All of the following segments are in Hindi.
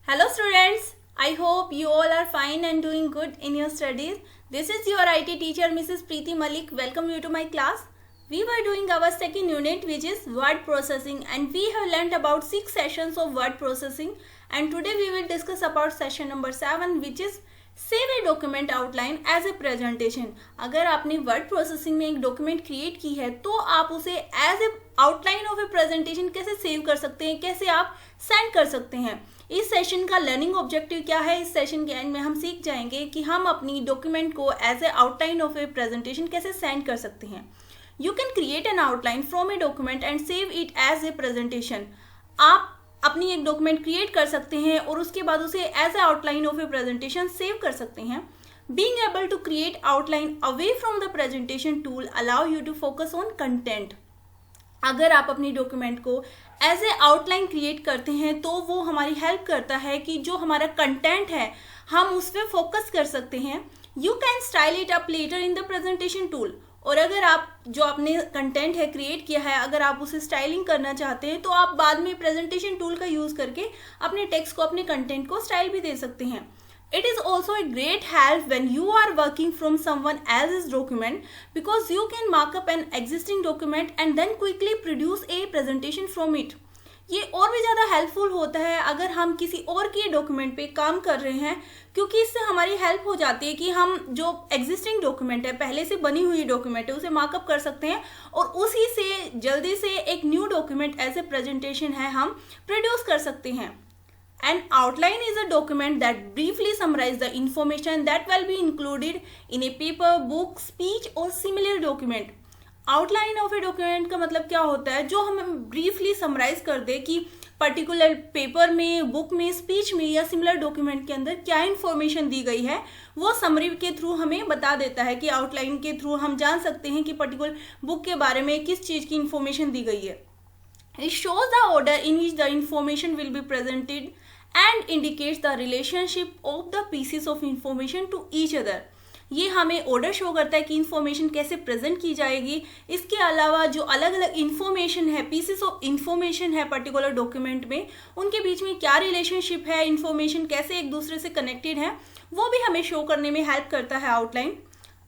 Hello students, I hope you all are fine and doing good in your studies. This is your IT teacher Mrs. Preeti Malik. Welcome you to my class. We were doing our second unit which is word processing and we have learnt about 6 sessions of word processing and today we will discuss about session number 7 which is save a document outline as a presentation. अगर आपने वर्ड प्रोसेसिंग में एक डॉक्यूमेंट क्रिएट की है तो आप उसे as a outline of a presentation कैसे सेव कर सकते हैं, कैसे आप सेंड कर सकते हैं। इस सेशन का लर्निंग ऑब्जेक्टिव क्या है, इस सेशन के एंड में हम सीख जाएंगे कि हम अपनी डॉक्यूमेंट को as a outline of a presentation कैसे सेंड कर सकते हैं। You can create an outline from a document and save it as a presentation. आप अपनी एक डॉक्यूमेंट क्रिएट कर सकते हैं और उसके बाद उसे as a outline of a presentation save कर सकते हैं। Being able to create outline away from the presentation tool allow you to focus on content. अगर आप अपनी डॉक्यूमेंट को एज ए आउटलाइन क्रिएट करते हैं तो वो हमारी हेल्प करता है कि जो हमारा कंटेंट है हम उस पर फोकस कर सकते हैं। You can style it up later in the presentation tool. और अगर आप जो आपने कंटेंट है क्रिएट किया है अगर आप उसे स्टाइलिंग करना चाहते हैं तो आप बाद में प्रेजेंटेशन टूल का यूज करके अपने टेक्स्ट को, अपने कंटेंट को स्टाइल भी दे सकते हैं। It is also a great help when you are working from someone else's document because you can mark up an existing document and then quickly produce a presentation from it. ये और भी ज़्यादा हेल्पफुल होता है अगर हम किसी और के डॉक्यूमेंट पे काम कर रहे हैं, क्योंकि इससे हमारी हेल्प हो जाती है कि हम जो एग्जिस्टिंग डॉक्यूमेंट है, पहले से बनी हुई डॉक्यूमेंट है, उसे मार्कअप कर सकते हैं और उसी से जल्दी से एक new document as a presentation है हम प्रोड्यूस कर सकते हैं। An outline is a document that briefly summarizes the information that will be included in a paper, book, speech or similar document. Outline of a document का मतलब क्या होता है, जो हमें ब्रीफली समराइज कर दे कि पर्टिकुलर पेपर में, बुक में, स्पीच में या सिमिलर डॉक्यूमेंट के अंदर क्या इन्फॉर्मेशन दी गई है वो समरी के थ्रू हमें बता देता है कि आउटलाइन के थ्रू हम जान सकते हैं कि पर्टिकुलर बुक के बारे में किस चीज़ की इन्फॉर्मेशन दी गई है। It shows the order in which the information will be presented and indicates the relationship of the pieces of information to each other. ये हमें ऑर्डर शो करता है कि इंफॉर्मेशन कैसे प्रेजेंट की जाएगी। इसके अलावा जो अलग अलग इंफॉर्मेशन है, पीसेस ऑफ इंफॉर्मेशन है पर्टिकुलर डॉक्यूमेंट में, उनके बीच में क्या रिलेशनशिप है, इंफॉर्मेशन कैसे एक दूसरे से कनेक्टेड है, वो भी हमें शो करने में हेल्प करता है outline.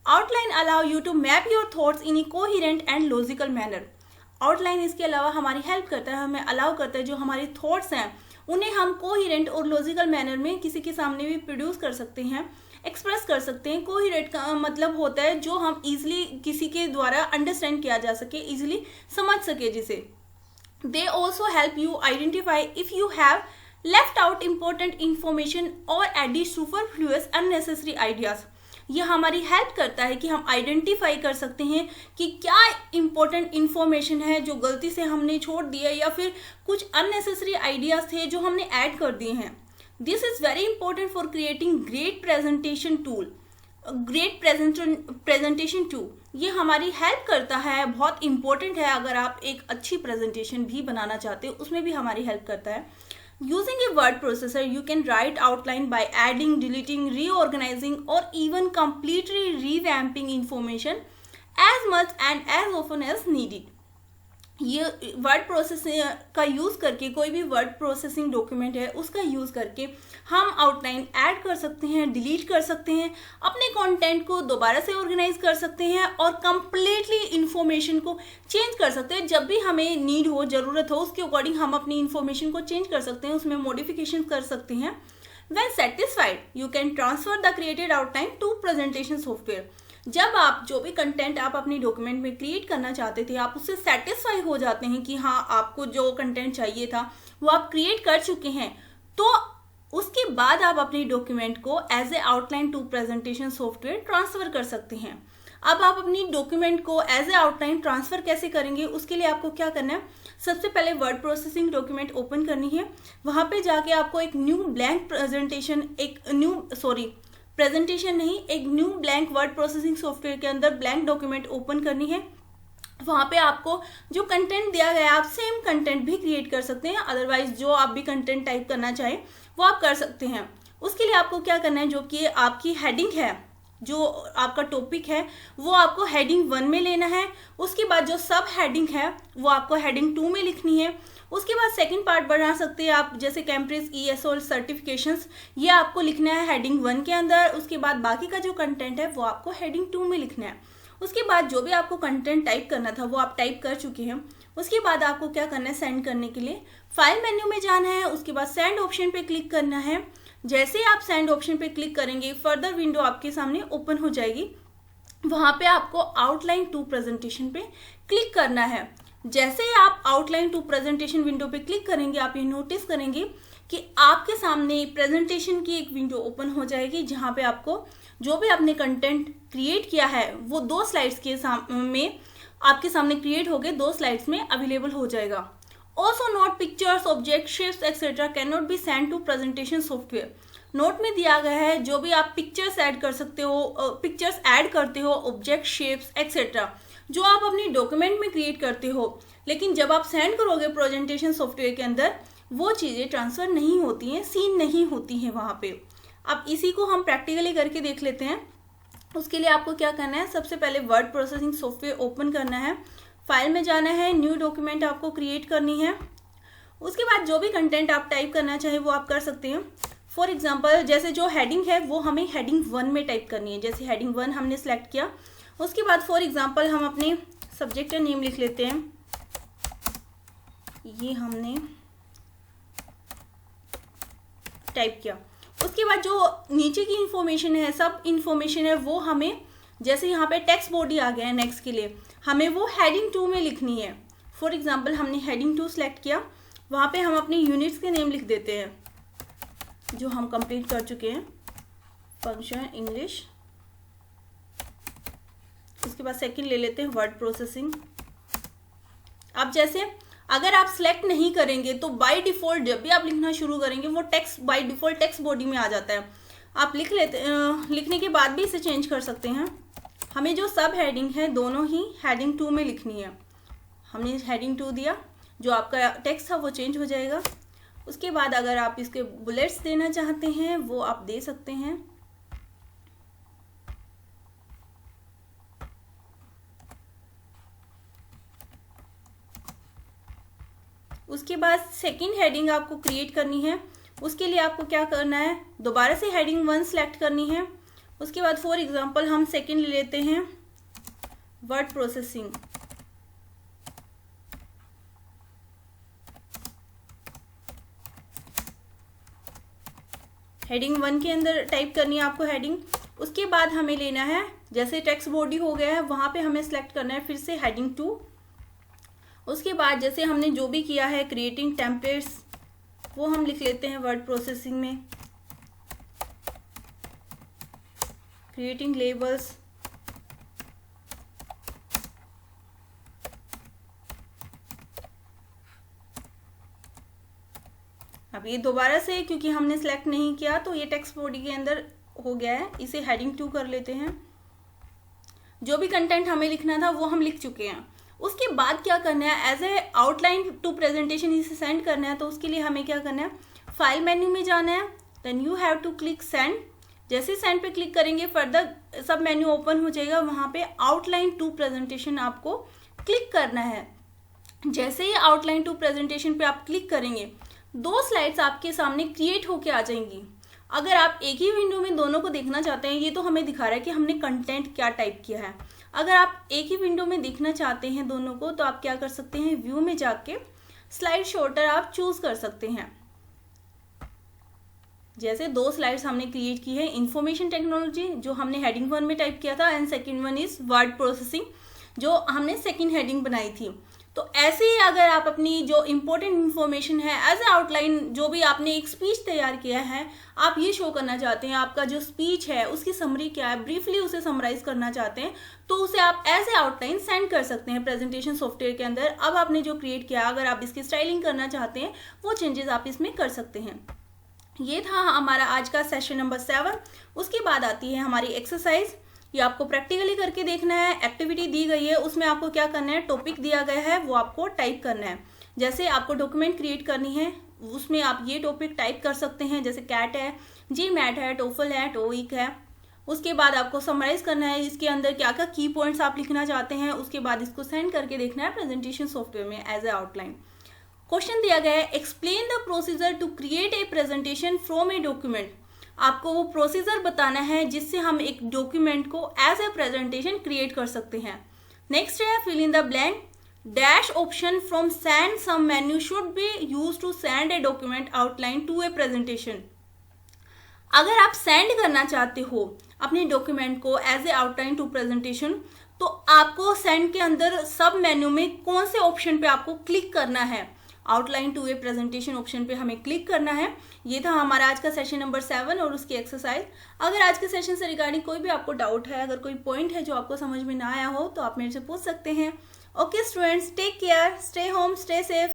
Outline allow you to map your thoughts in a coherent and logical manner. Outline इसके अलावा हमारी हेल्प करता है, हमें अलाउ करता है जो हमारी थॉट्स हैं उन्हें हम कोहेरेंट और लॉजिकल मैनर में किसी के सामने भी प्रोड्यूस कर सकते हैं, एक्सप्रेस कर सकते हैं। कोहेरेंट का मतलब होता है जो हम इजीली किसी के द्वारा अंडरस्टैंड किया जा सके, इजीली समझ सके जिसे। They also help you identify if you have left out important information और एडिड सुपरफ्लुअस अननेसेसरी आइडियाज। ये हमारी हेल्प करता है कि हम आइडेंटिफाई कर सकते हैं कि क्या इंपॉर्टेंट इन्फॉर्मेशन है जो गलती से हमने छोड़ दिया या फिर कुछ अननेसेसरी आइडियाज थे जो हमने ऐड कर दिए हैं। This is very important for creating great presentation tool, great presentation tool. ये हमारी हेल्प करता है, बहुत इंपॉर्टेंट है अगर आप एक अच्छी प्रेजेंटेशन भी बनाना चाहते हो, उसमें भी हमारी हेल्प करता है। Using a word processor, you can write outline by adding, deleting, reorganizing or even completely revamping information as much and as often as needed. ये वर्ड प्रोसेसिंग का यूज़ करके, कोई भी वर्ड प्रोसेसिंग डॉक्यूमेंट है उसका यूज़ करके हम आउटलाइन ऐड कर सकते हैं, डिलीट कर सकते हैं, अपने कंटेंट को दोबारा से ऑर्गेनाइज कर सकते हैं और कंप्लीटली इंफॉर्मेशन को चेंज कर सकते हैं। जब भी हमें नीड हो, ज़रूरत हो, उसके अकॉर्डिंग हम अपनी इंफॉर्मेशन को चेंज कर सकते हैं, उसमें मॉडिफिकेशन कर सकते हैं। When satisfied, you can transfer the created outline to presentation software. जब आप जो भी कंटेंट आप अपनी डॉक्यूमेंट में क्रिएट करना चाहते थे, आप उससे सेटिस्फाई हो जाते हैं कि हाँ आपको जो कंटेंट चाहिए था वो आप क्रिएट कर चुके हैं, तो उसके बाद आप अपनी डॉक्यूमेंट को as a outline to presentation software transfer कर सकते हैं। अब आप अपनी डॉक्यूमेंट को एज ए आउटलाइन ट्रांसफ़र कैसे करेंगे, उसके लिए आपको क्या करना है, सबसे पहले वर्ड प्रोसेसिंग डॉक्यूमेंट ओपन करनी है। वहाँ पे जाके आपको एक न्यू ब्लैंक एक new blank word processing software के अंदर ब्लैंक डॉक्यूमेंट ओपन करनी है। वहाँ पे आपको जो कंटेंट दिया गया है आप सेम कंटेंट भी क्रिएट कर सकते हैं, अदरवाइज जो आप भी कंटेंट टाइप करना चाहें वो आप कर सकते हैं। उसके लिए आपको क्या करना है, जो कि आपकी हेडिंग है, जो आपका टॉपिक है वो आपको हेडिंग 1 में लेना है। उसके बाद जो सब हेडिंग है वो आपको हेडिंग 2 में लिखनी है। उसके बाद सेकंड पार्ट बना सकते हैं आप, जैसे कैम्ब्रिज ES और सर्टिफिकेशंस, ये आपको लिखना है हेडिंग 1 के अंदर। उसके बाद बाकी का जो कंटेंट है वो आपको हेडिंग 2 में लिखना है। उसके बाद जो भी आपको कंटेंट टाइप करना था वो आप टाइप कर चुके हैं। उसके बाद आपको क्या करना है, सेंड करने के लिए फाइल मेन्यू में जाना है। उसके बाद सेंड ऑप्शन पे क्लिक करना है। जैसे आप सेंड ऑप्शन पे क्लिक करेंगे फर्दर विंडो आपके सामने ओपन हो जाएगी। वहां पे आपको आउटलाइन टू प्रेजेंटेशन पे क्लिक करना है। जैसे ही आप आउटलाइन टू प्रेजेंटेशन विंडो पे क्लिक करेंगे आप ये नोटिस करेंगे कि आपके सामने प्रेजेंटेशन की एक विंडो ओपन हो जाएगी, जहां पे आपको जो भी आपने कंटेंट क्रिएट किया है वो 2 स्लाइड्स के में आपके सामने क्रिएट होके 2 स्लाइड्स में अवेलेबल हो जाएगा। Also note pictures, object, shapes etcetera can not be send to presentation software. Note में दिया गया है जो भी आप पिक्चर्स ऐड कर सकते हो, पिक्चर्स ऐड करते हो, ऑब्जेक्ट, शेप्स एक्सेट्रा जो आप अपनी डॉक्यूमेंट में क्रिएट करते हो, लेकिन जब आप सेंड करोगे प्रेजेंटेशन सॉफ्टवेयर के अंदर वो चीज़ें ट्रांसफर नहीं होती हैं, सीन नहीं होती हैं वहाँ पे। अब इसी को हम प्रैक्टिकली करके देख लेते हैं। उसके लिए आपको क्या करना है, सबसे पहले वर्ड प्रोसेसिंग सॉफ्टवेयर ओपन करना है, फाइल में जाना है, न्यू डॉक्यूमेंट आपको क्रिएट करनी है। उसके बाद जो भी कंटेंट आप टाइप करना चाहे वो आप कर सकते हैं। फॉर एग्जाम्पल जैसे जो हेडिंग है वो हमें हेडिंग 1 में टाइप करनी है। जैसे हेडिंग 1 हमने सेलेक्ट किया, उसके बाद फॉर एग्जाम्पल हम अपने सब्जेक्ट का नेम लिख लेते हैं। ये हमने टाइप किया। उसके बाद जो नीचे की इंफॉर्मेशन है, सब इंफॉर्मेशन है वो हमें, जैसे यहाँ पे टेक्स्ट बॉडी आ गया है नेक्स्ट के लिए, हमें वो हेडिंग 2 में लिखनी है। फॉर एग्जाम्पल हमने हेडिंग 2 सेलेक्ट किया, वहाँ पे हम अपनी यूनिट्स के नेम लिख देते हैं जो हम कंप्लीट कर चुके हैं, फंक्शन इंग्लिश। उसके बाद सेकंड ले लेते हैं वर्ड प्रोसेसिंग। अब जैसे अगर आप सिलेक्ट नहीं करेंगे तो बाय डिफॉल्ट जब भी आप लिखना शुरू करेंगे वो text by default text body में आ जाता है। आप लिखने के बाद भी इसे चेंज कर सकते हैं। हमें जो सब हेडिंग है दोनों ही हेडिंग 2 में लिखनी है। हमने हेडिंग 2 दिया, जो आपका टेक्स्ट था वो चेंज हो जाएगा। उसके बाद अगर आप इसके बुलेट्स देना चाहते हैं वो आप दे सकते हैं। उसके बाद सेकंड हेडिंग आपको क्रिएट करनी है। उसके लिए आपको क्या करना है, दोबारा से हेडिंग 1 सेलेक्ट करनी है। उसके बाद फॉर एग्जांपल हम सेकंड ले लेते हैं वर्ड प्रोसेसिंग। हेडिंग 1 के अंदर टाइप करनी है आपको हेडिंग। उसके बाद हमें लेना है, जैसे टेक्स्ट बॉडी हो गया है वहां पे हमें सेलेक्ट करना है फिर से हेडिंग 2। उसके बाद जैसे हमने जो भी किया है क्रिएटिंग टेम्पलेट्स वो हम लिख लेते हैं वर्ड प्रोसेसिंग में, क्रिएटिंग लेबल्स, अब ये दोबारा से क्योंकि हमने सेलेक्ट नहीं किया तो ये टेक्स्ट बॉडी के अंदर हो गया है, इसे हेडिंग 2 कर लेते हैं। जो भी कंटेंट हमें लिखना था वो हम लिख चुके हैं। उसके बाद क्या करना है, as a outline to presentation इसे सेंड करना है। तो उसके लिए हमें क्या करना है, फाइल मेन्यू में जाना है, then you have to click send. जैसे सेंड पे क्लिक करेंगे फर्दर सब मेन्यू ओपन हो जाएगा, वहां पे आउटलाइन टू प्रेजेंटेशन आपको क्लिक करना है। जैसे ही आउटलाइन टू प्रेजेंटेशन पे आप क्लिक करेंगे 2 स्लाइड्स आपके सामने क्रिएट होके आ जाएंगी। अगर आप एक ही विंडो में दोनों को देखना चाहते हैं, ये तो हमें दिखा रहा है कि हमने कंटेंट क्या टाइप किया है। अगर आप एक ही विंडो में देखना चाहते हैं दोनों को तो आप क्या कर सकते हैं, व्यू में जाके स्लाइड शॉर्टर आप चूज कर सकते हैं। जैसे 2 स्लाइड्स हमने क्रिएट की है, इंफॉर्मेशन टेक्नोलॉजी जो हमने हेडिंग 1 में टाइप किया था, and second one is word processing जो हमने सेकंड हेडिंग बनाई थी। तो ऐसे ही अगर आप अपनी जो इम्पोर्टेंट इन्फॉर्मेशन है एज ए आउटलाइन, जो भी आपने एक स्पीच तैयार किया है, आप ये शो करना चाहते हैं आपका जो स्पीच है उसकी समरी क्या है, ब्रीफली उसे समराइज करना चाहते हैं, तो उसे आप एज ए आउटलाइन सेंड कर सकते हैं प्रेजेंटेशन सॉफ्टवेयर के अंदर। अब आपने जो क्रिएट किया, अगर आप इसकी स्टाइलिंग करना चाहते हैं वो चेंजेस आप इसमें कर सकते हैं। ये था हमारा आज का सेशन नंबर 7। उसके बाद आती है हमारी एक्सरसाइज। ये आपको प्रैक्टिकली करके देखना है। एक्टिविटी दी गई है, उसमें आपको क्या करना है, टॉपिक दिया गया है वो आपको टाइप करना है। जैसे आपको डॉक्यूमेंट क्रिएट करनी है उसमें आप ये टॉपिक टाइप कर सकते हैं, जैसे कैट है, GMAT है, टोफल है, टोईक है। उसके बाद आपको समराइज करना है इसके अंदर क्या क्या की पॉइंट्स आप लिखना चाहते हैं। उसके बाद इसको सेंड करके देखना है प्रेजेंटेशन सॉफ्टवेयर में एज ए आउटलाइन। क्वेश्चन दिया गया है explain the procedure to create a presentation from a document. आपको वो प्रोसीजर बताना है जिससे हम एक डॉक्यूमेंट को एज ए प्रेजेंटेशन क्रिएट कर सकते हैं। नेक्स्ट है fill in the blank. Dash option from send sub menu should be use to send a document outline to a presentation. अगर आप सेंड करना चाहते हो अपने डॉक्यूमेंट को as a outline to presentation, तो आपको सेंड के अंदर सब मेन्यू में कौन से ऑप्शन पे आपको क्लिक करना है। Outline to a presentation option पे हमें क्लिक करना है। ये था हमारा आज का सेशन नंबर 7 और उसकी एक्सरसाइज। अगर आज के सेशन से रिगार्डिंग कोई भी आपको डाउट है, अगर कोई पॉइंट है जो आपको समझ में ना आया हो, तो आप मेरे से पूछ सकते हैं। Okay students, take care, stay home, stay safe.